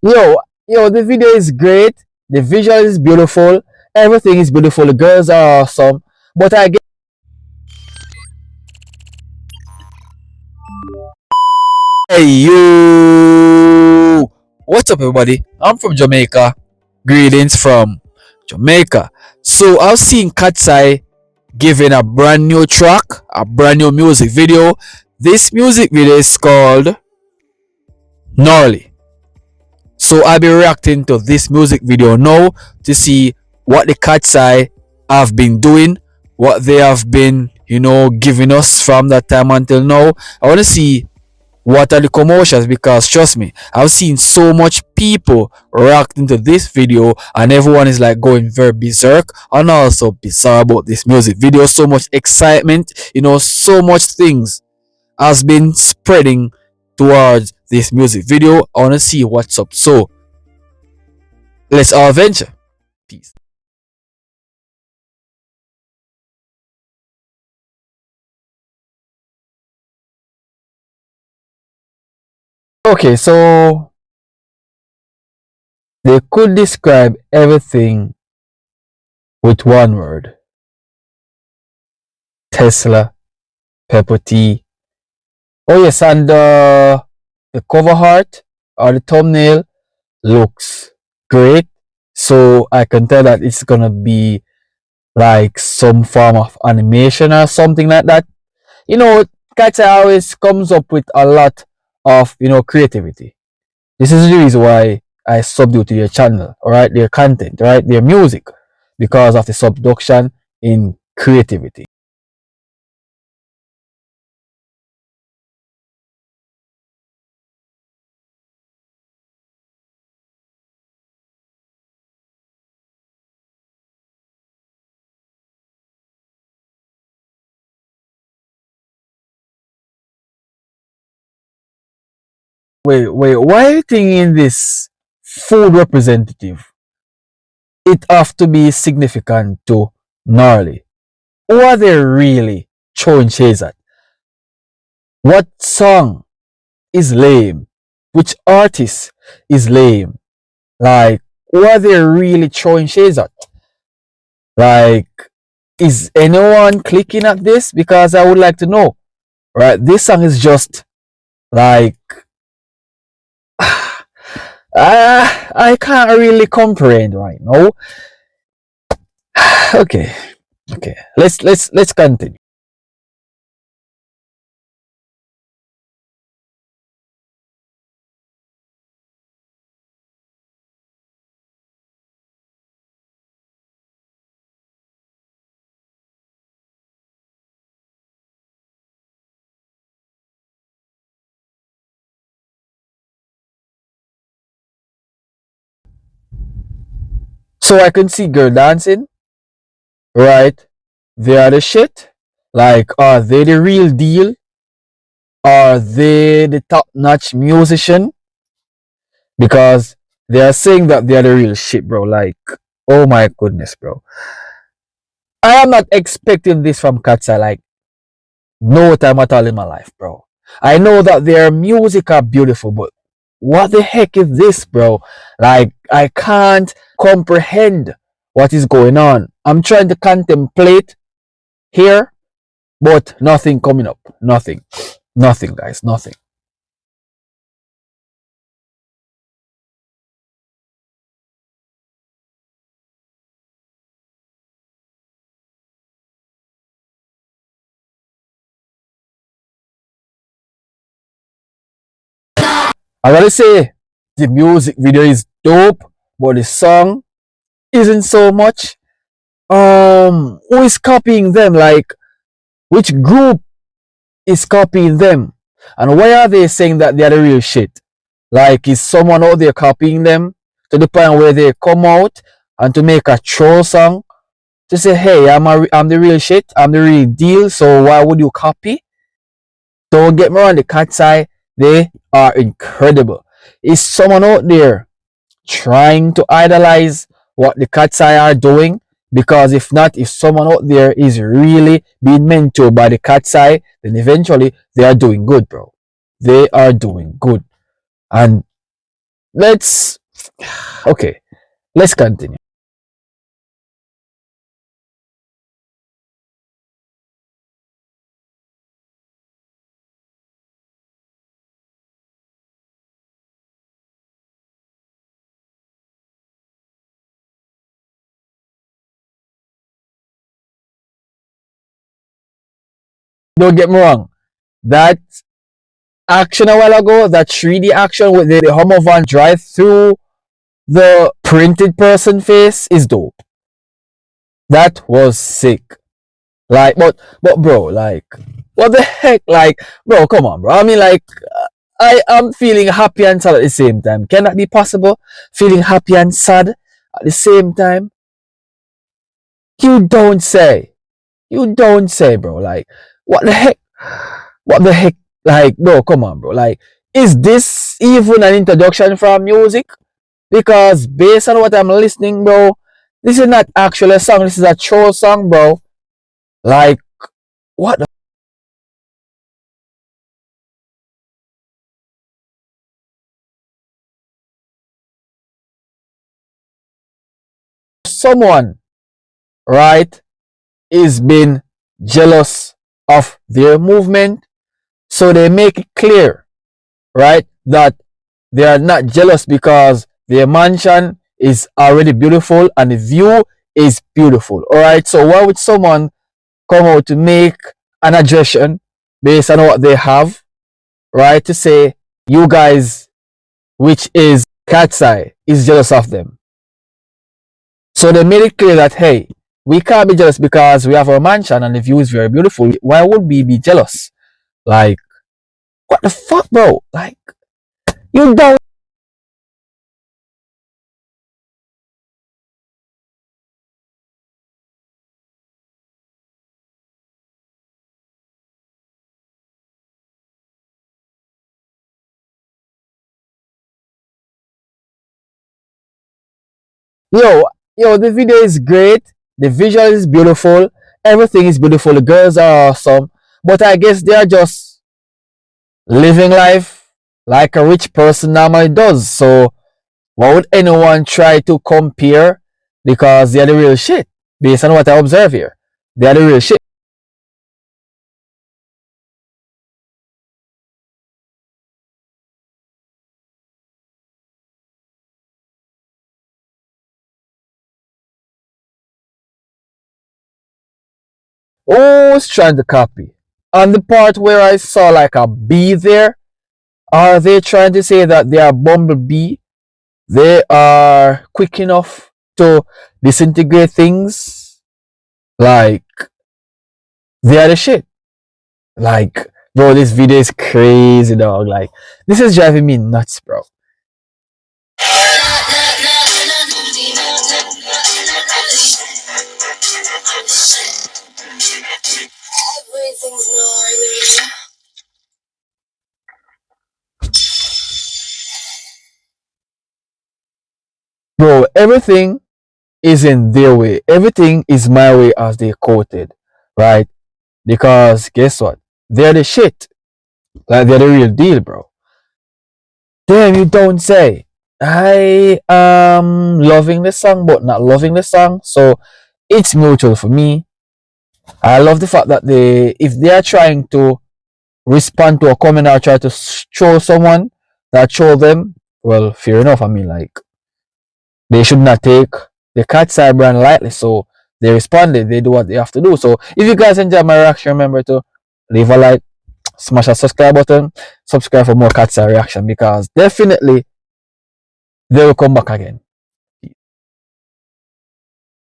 Yo, yo, the video is great. The visual is beautiful. Everything is beautiful. The girls are awesome. But I get hey you. What's up, everybody? I'm from Jamaica. Greetings from Jamaica. So I've seen KATSEYE giving a brand new track, a brand new music video. This music video is called Gnarly. So I'll be reacting to this music video now to see what the KATSEYE have been doing, what they have been, giving us from that time until now. I want to see what are the commotions, because trust me, I've seen so much people reacting to this video and everyone is like going very berserk and also bizarre about this music video. So much excitement, so much things has been spreading towards this music video. I want to see what's up. So let's all venture. Peace. Okay, so they could describe everything with one word: Tesla, pepper tea. Oh yes, and the cover art or the thumbnail looks great. So I can tell that it's gonna be like some form of animation or something like that. You know, KATSEYE always comes up with a lot of creativity. This is the reason why I subbed to their channel, alright, their content, right, their music, because of the subduction in creativity. Wait, why are you thinking this food representative? It have to be significant to Gnarly. Who are they really throwing shades at? What song is lame? Which artist is lame? Like, who are they really throwing shades at? Like, is anyone clicking at this? Because I would like to know. Right? This song is just like I can't really comprehend right now. Okay. Okay. Let's continue. So I can see girl dancing, right? They are the shit. Like, are they the real deal? Are they the top-notch musician? Because they are saying that they are the real shit, bro. Like, oh my goodness, bro. I am not expecting this from KATSEYE, like, no time at all in my life, bro. I know that their music are beautiful, but what the heck is this, bro? Like, I can't comprehend what is going on. I'm trying to contemplate here, but nothing coming up. Nothing. Nothing, guys. Nothing. I gotta say, the music video is dope, but the song isn't so much. Who is copying them? Like, which group is copying them? And why are they saying that they're the real shit? Like, is someone out there copying them to the point where they come out and to make a troll song to say, hey, I'm the real shit, I'm the real deal, so why would you copy? Don't get me wrong, the KATSEYE, they are incredible. Is someone out there trying to idolize what the KATSEYE are doing? Because if not, if someone out there is really being mentored by the KATSEYE, then eventually they are doing good, bro. They are doing good. And let's okay, let's continue. Don't get me wrong. That action a while ago, that 3D action with the Hummer van drive through the printed person face is dope. That was sick. Like, but bro, like, what the heck? Like, bro, come on, bro. I mean, like, I am feeling happy and sad at the same time. Can that be possible? Feeling happy and sad at the same time? You don't say. You don't say, bro. Like, what the heck? What the heck? Like, bro, come on, bro. Like, is this even an introduction from music? Because based on what I'm listening, bro, this is not actually a song. This is a troll song, bro. Like, what the someone, right, is being jealous of their movement. So they make it clear, right, that they are not jealous because their mansion is already beautiful and the view is beautiful. All right. So why would someone come out to make an adjustment based on what they have, right? To say you guys, which is KATSEYE, is jealous of them. So they made it clear that hey, we can't be jealous because we have our mansion and the view is very beautiful. Why would we be jealous? Like, what the fuck, bro? Like, you don't. Yo, yo, the video is great. The visual is beautiful. Everything is beautiful. The girls are awesome. But I guess they are just living life like a rich person normally does. So why would anyone try to compare? Because they are the real shit. Based on what I observe here. They are the real shit. Who's trying to copy? On the part where I saw like a bee there, are they trying to say that they are bumblebee? They are quick enough to disintegrate things? Like, they are the shit. Like, bro, this video is crazy, dog. Like, this is driving me nuts, bro. Bro, everything is in their way. Everything is my way as they quoted, right? Because guess what? They're the shit. Like, they're the real deal, bro. Damn, you don't say. I am loving the song, but not loving the song. So it's mutual for me. I love the fact that if they are trying to respond to a comment or try to show someone that show them, well, fair enough. I mean, like, they should not take the KATSEYE brand lightly. So they responded. They do what they have to do. So if you guys enjoy my reaction, remember to leave a like, smash that subscribe button, subscribe for more KATSEYE reaction because definitely they will come back again.